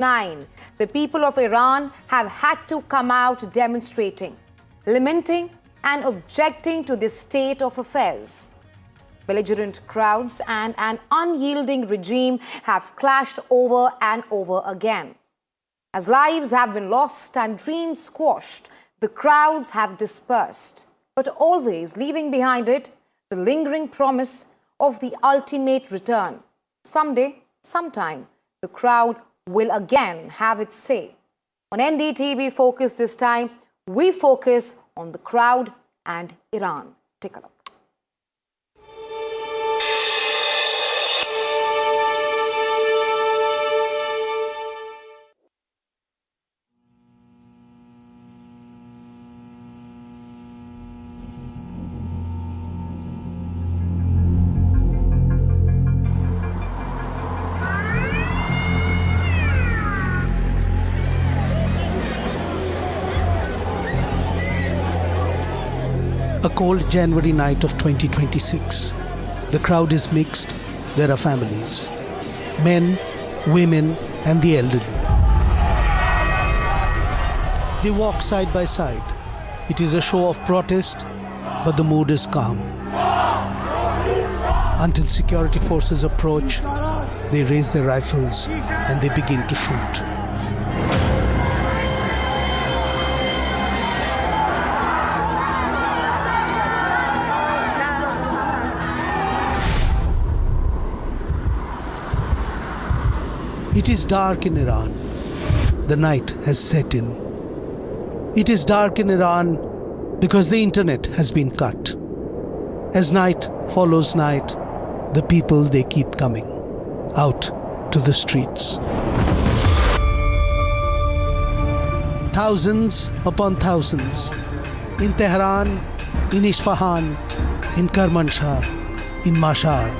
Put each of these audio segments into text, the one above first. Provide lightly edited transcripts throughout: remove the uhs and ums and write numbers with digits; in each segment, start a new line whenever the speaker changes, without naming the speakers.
9. The people of Iran have had to come out demonstrating, lamenting and objecting to this state of affairs. Belligerent crowds and an unyielding regime have clashed over and over again. As lives have been lost and dreams squashed, the crowds have dispersed, but always leaving behind it the lingering promise of the ultimate return. Someday, sometime, the crowd will again have its say. On NDTV Focus this time, we focus on the crowd and Iran. Take a look.
A cold January night of 2026. The crowd is mixed. There are families. Men, women, and the elderly. They walk side by side. It is a show of protest, but the mood is calm. Until security forces approach, they raise their rifles and they begin to shoot. It is dark in Iran. The night has set in. It is dark in Iran because the internet has been cut. As night follows night, the people, they keep coming out to the streets. Thousands upon thousands. In Tehran, in Isfahan, in Kermanshah, in Mashhad.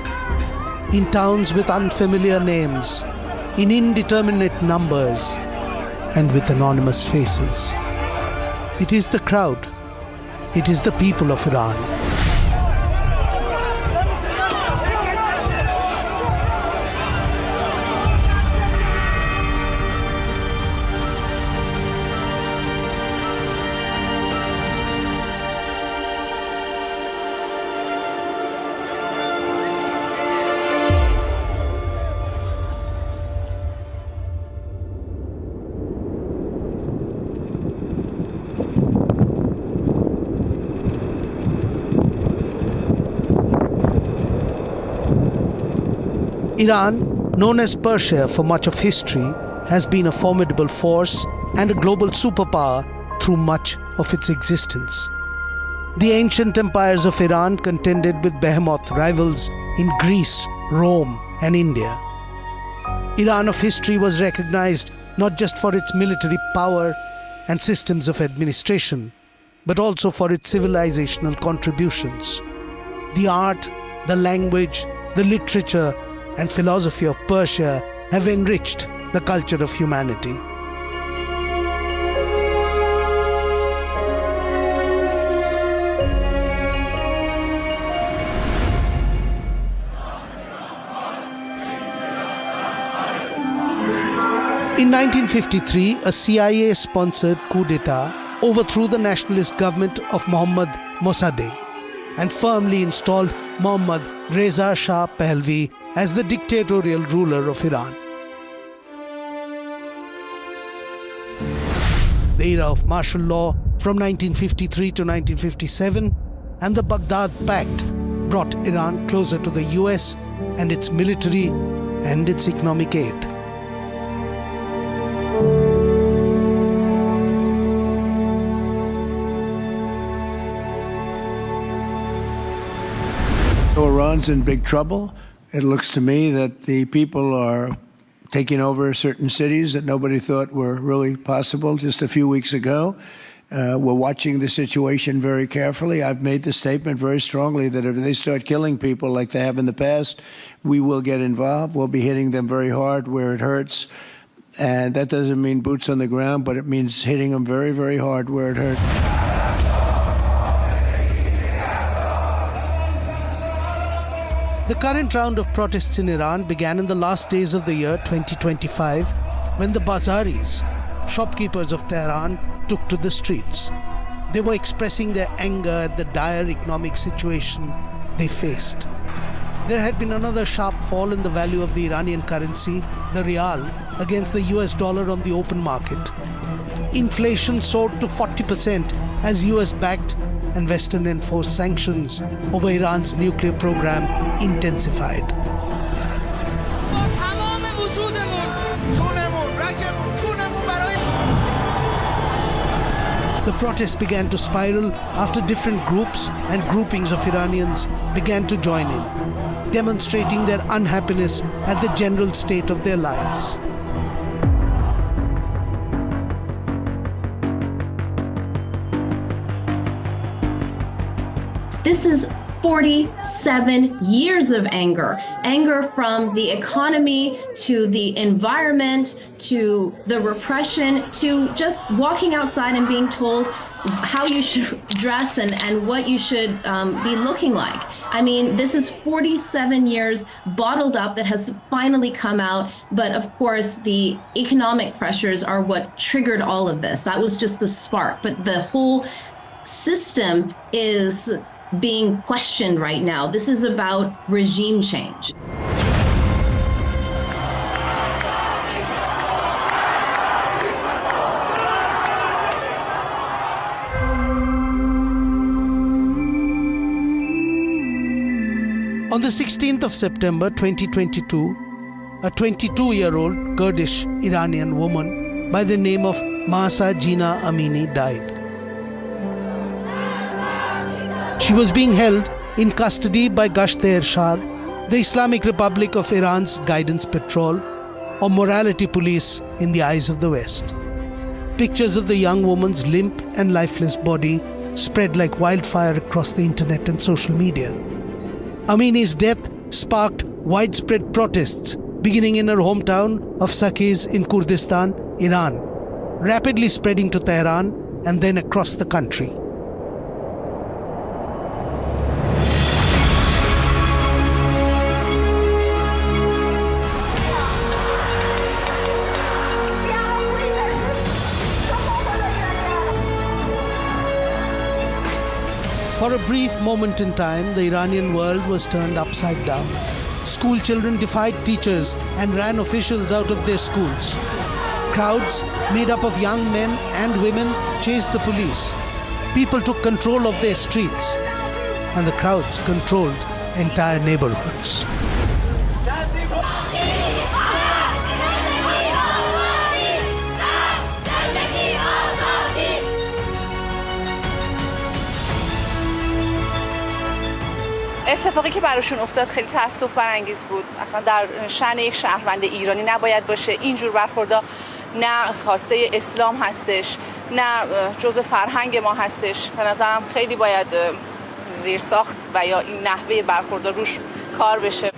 In towns with unfamiliar names, in indeterminate numbers, and with anonymous faces. It is the crowd. It is the people of Iran. Iran, known as Persia for much of history, has been a formidable force and a global superpower through much of its existence. The ancient empires of Iran contended with behemoth rivals in Greece, Rome, and India. Iran of history was recognized not just for its military power and systems of administration, but also for its civilizational contributions. The art, the language, the literature, and philosophy of Persia have enriched the culture of humanity. In 1953, a CIA-sponsored coup d'etat overthrew the nationalist government of Mohammad Mossadegh and firmly installed Mohammad Reza Shah Pahlavi as the dictatorial ruler of Iran. The era of martial law from 1953 to 1957 and the Baghdad Pact brought Iran closer to the US and its military and its economic aid.
Iran's in big trouble. It looks to me that the people are taking over certain cities that nobody thought were really possible just a few weeks ago. We're watching the situation very carefully. I've made the statement very strongly that if they start killing people like they have in the past, we will get involved. We'll be hitting them very hard where it hurts. And that doesn't mean boots on the ground, but it means hitting them very, very hard where it hurts.
The current round of protests in Iran began in the last days of the year 2025 when the Bazaris, shopkeepers of Tehran, took to the streets. They were expressing their anger at the dire economic situation they faced. There had been another sharp fall in the value of the Iranian currency, the rial, against the US dollar on the open market. Inflation soared to 40% as US-backed and Western-enforced sanctions over Iran's nuclear program intensified. The protests began to spiral after different groups and groupings of Iranians began to join in, demonstrating their unhappiness at the general state of their lives.
This is 47 years of anger. Anger from the economy to the environment to the repression to just walking outside and being told how you should dress and what you should be looking like. I mean, this is 47 years bottled up that has finally come out. But of course, the economic pressures are what triggered all of this. That was just the spark. But the whole system is being questioned right now. This is about regime change.
On the 16th of September 2022, a 22-year-old Kurdish Iranian woman by the name of Mahsa Amini died. She was being held in custody by Gasht-e-Irshad, the Islamic Republic of Iran's guidance patrol, or morality police in the eyes of the West. Pictures of the young woman's limp and lifeless body spread like wildfire across the internet and social media. Amini's death sparked widespread protests, beginning in her hometown of Saqqez in Kurdistan, Iran, rapidly spreading to Tehran and then across the country. For a brief moment in time, the Iranian world was turned upside down. School children defied teachers and ran officials out of their schools. Crowds made up of young men and women chased the police. People took control of their streets, and the crowds controlled entire neighborhoods.
اتفاقی که براشون افتاد خیلی تأسف برانگیز بود. اصلا در شأن یک شهروند ایرانی نباید باشه. اینجور برخوردها نه خواسته اسلام هستش، نه جزء فرهنگ ما هستش. به نظرم خیلی باید زیرساخت و یا این نحوه برخوردها روش کار بشه.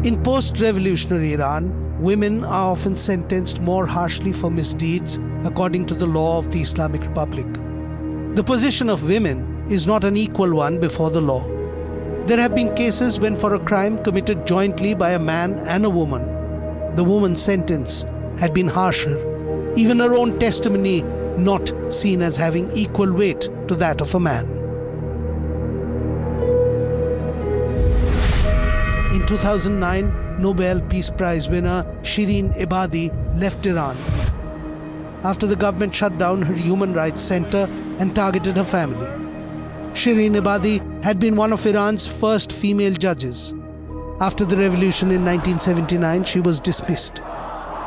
In post-revolutionary Iran, women are often sentenced more harshly for misdeeds according to the law of the Islamic Republic. The position of women is not an equal one before the law. There have been cases when for a crime committed jointly by a man and a woman, the woman's sentence had been harsher, even her own testimony not seen as having equal weight to that of a man. In 2009, Nobel Peace Prize winner Shirin Ebadi left Iran after the government shut down her human rights center and targeted her family. Shirin Ebadi had been one of Iran's first female judges. After the revolution in 1979, she was dismissed.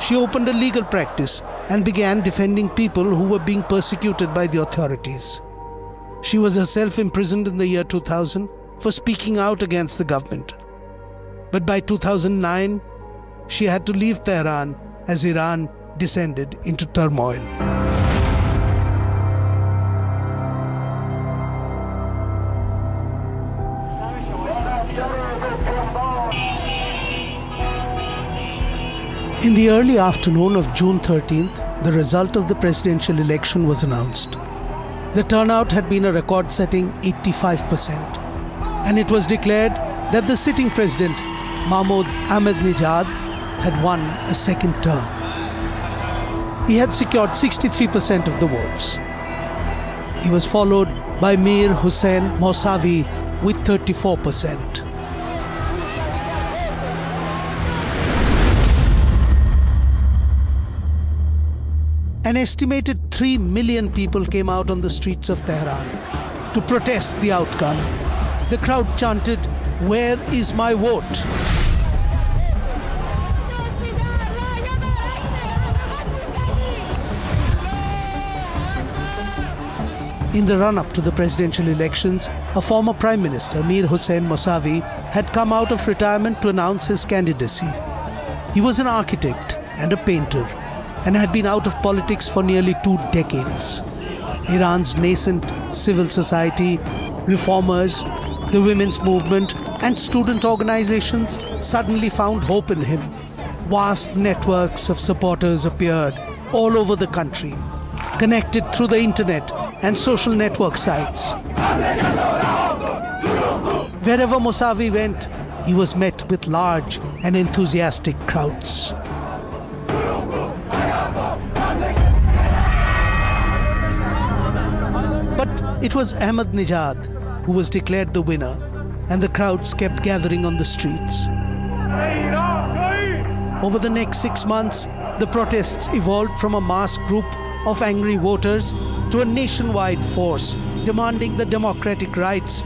She opened a legal practice and began defending people who were being persecuted by the authorities. She was herself imprisoned in the year 2000 for speaking out against the government. But by 2009, she had to leave Tehran as Iran descended into turmoil. In the early afternoon of June 13th, the result of the presidential election was announced. The turnout had been a record-setting 85%, and it was declared that the sitting president, Mahmoud Ahmadinejad, had won a second term. He had secured 63% of the votes. He was followed by Mir Hussain Mousavi with 34%. An estimated 3 million people came out on the streets of Tehran to protest the outcome. The crowd chanted, "Where is my vote?" In the run-up to the presidential elections, a former Prime Minister, Mir Hussain Mousavi, had come out of retirement to announce his candidacy. He was an architect and a painter, and had been out of politics for nearly 2 decades. Iran's nascent civil society, reformers, the women's movement, and student organizations suddenly found hope in him. Vast networks of supporters appeared all over the country, connected through the internet and social network sites. Wherever Mousavi went, he was met with large and enthusiastic crowds. But it was Ahmadinejad who was declared the winner, and the crowds kept gathering on the streets. Over the next 6 months, the protests evolved from a mass group of angry voters to a nationwide force demanding the democratic rights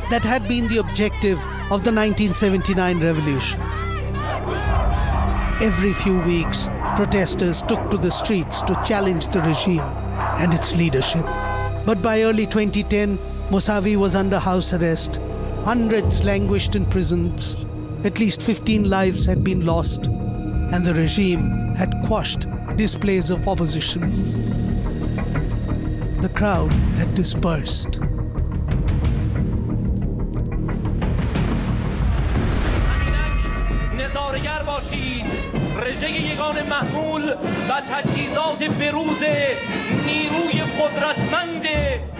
that had been the objective of the 1979 revolution. Every few weeks, protesters took to the streets to challenge the regime and its leadership. But by early 2010, Mousavi was under house arrest. Hundreds languished in prisons. At least 15 lives had been lost, and the regime had quashed displays of opposition. The crowd had dispersed.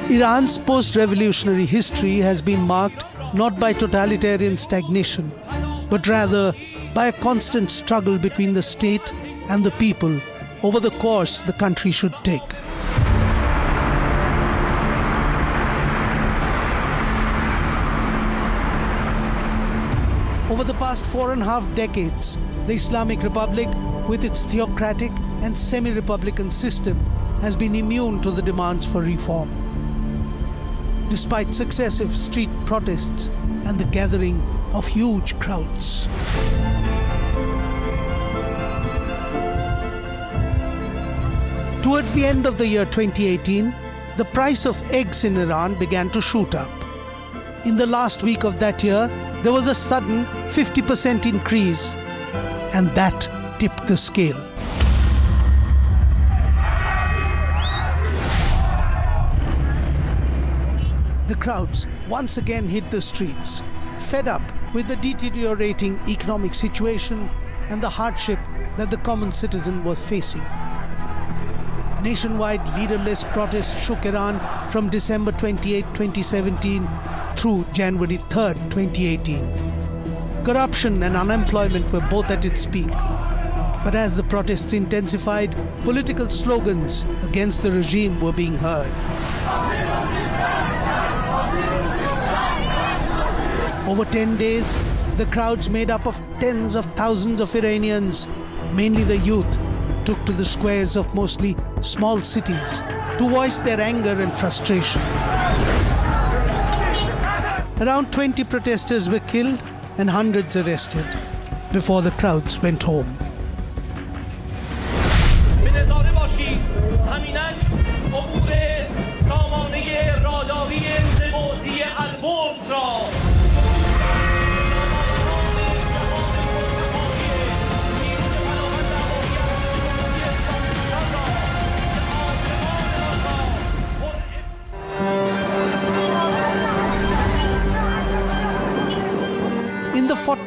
Iran's post-revolutionary history has been marked not by totalitarian stagnation, but rather by a constant struggle between the state and the people over the course the country should take. Over the past 4.5 decades, the Islamic Republic, with its theocratic and semi-republican system, has been immune to the demands for reform. Despite successive street protests and the gathering of huge crowds. Towards the end of the year 2018, the price of eggs in Iran began to shoot up. In the last week of that year, there was a sudden 50% increase, and that tipped the scale. The crowds once again hit the streets, fed up with the deteriorating economic situation and the hardship that the common citizen was facing. Nationwide leaderless protests shook Iran from December 28, 2017 through January 3, 2018. Corruption and unemployment were both at its peak. But as the protests intensified, political slogans against the regime were being heard. Over 10 days, the crowds made up of tens of thousands of Iranians, mainly the youth, took to the squares of mostly small cities to voice their anger and frustration. Around 20 protesters were killed and hundreds arrested before the crowds went home.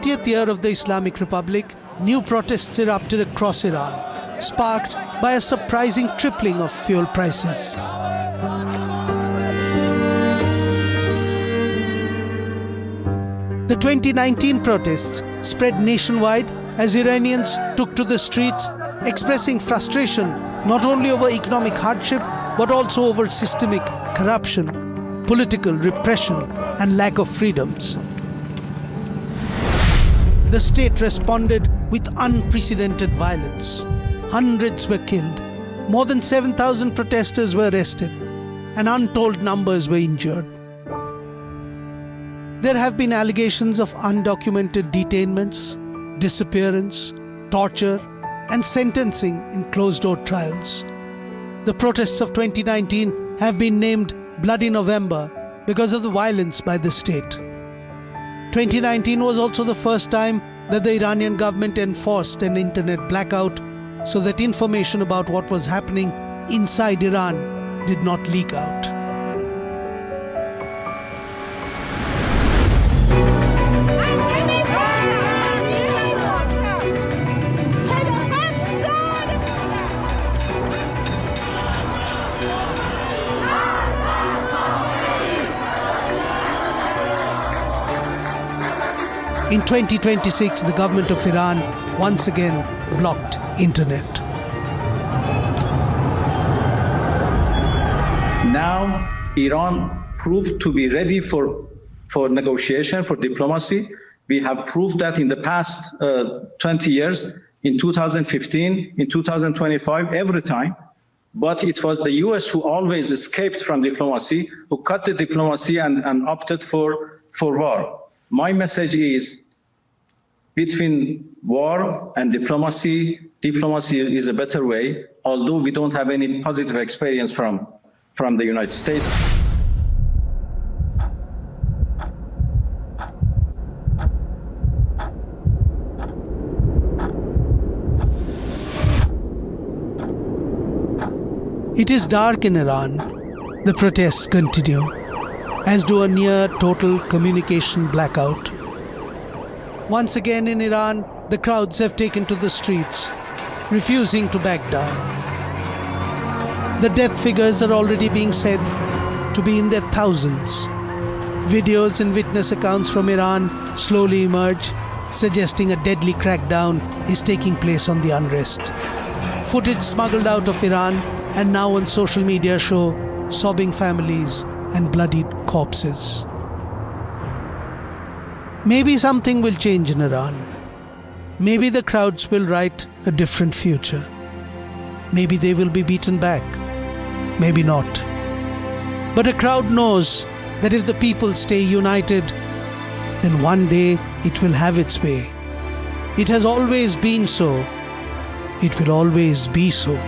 30th year of the Islamic Republic, new protests erupted across Iran, sparked by a surprising tripling of fuel prices. The 2019 protests spread nationwide as Iranians took to the streets, expressing frustration not only over economic hardship but also over systemic corruption, political repression, and lack of freedoms. The state responded with unprecedented violence. Hundreds were killed, more than 7,000 protesters were arrested, and untold numbers were injured. There have been allegations of undocumented detainments, disappearance, torture, and sentencing in closed-door trials. The protests of 2019 have been named Bloody November because of the violence by the state. 2019 was also the first time that the Iranian government enforced an internet blackout so that information about what was happening inside Iran did not leak out. In 2026, the government of Iran once again blocked internet.
Now, Iran proved to be ready for negotiation, for diplomacy. We have proved that in the past 20 years, in 2015, in 2025, every time. But it was the US who always escaped from diplomacy, who cut the diplomacy and opted for war. My message is, between war and diplomacy is a better way, although we don't have any positive experience from the United States.
It is dark in Iran. The protests continue, as do a near total communication blackout. Once again in Iran, the crowds have taken to the streets, refusing to back down. The death figures are already being said to be in their thousands. Videos and witness accounts from Iran slowly emerge, suggesting a deadly crackdown is taking place on the unrest. Footage smuggled out of Iran and now on social media show sobbing families and bloodied corpses. Maybe something will change in Iran. Maybe the crowds will write a different future. Maybe they will be beaten back. Maybe not. But a crowd knows that if the people stay united, then one day it will have its way. It has always been so. It will always be so.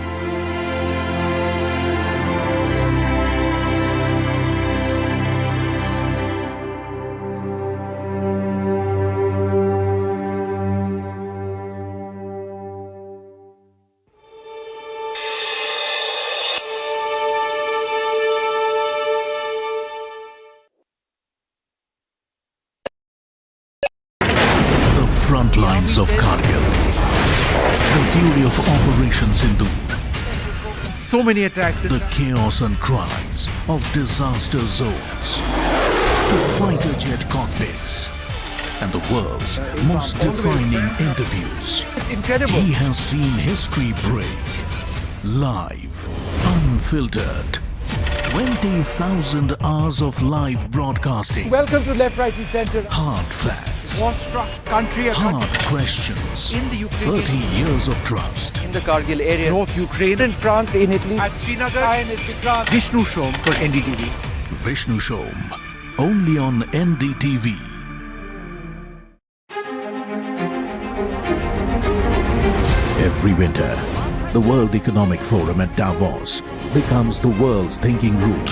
Front lines of Kargil, the fury of Operation Sindhu,
so many attacks,
the chaos and cries of disaster zones, to fighter jet cockpits, and the world's most defining interviews.
It's incredible.
He has seen history break, live, unfiltered. 20,000 hours of live broadcasting.
Welcome to Left, Right and Centre.
Hard facts.
War-struck country.
Hard questions.
In the Ukraine.
30 years of trust.
In the Kargil area. North Ukraine. In France, in Italy. At Srinagar. Vishnu Shom for NDTV.
Vishnu Shom. Only on NDTV. Every winter, the World Economic Forum at Davos becomes the world's thinking room.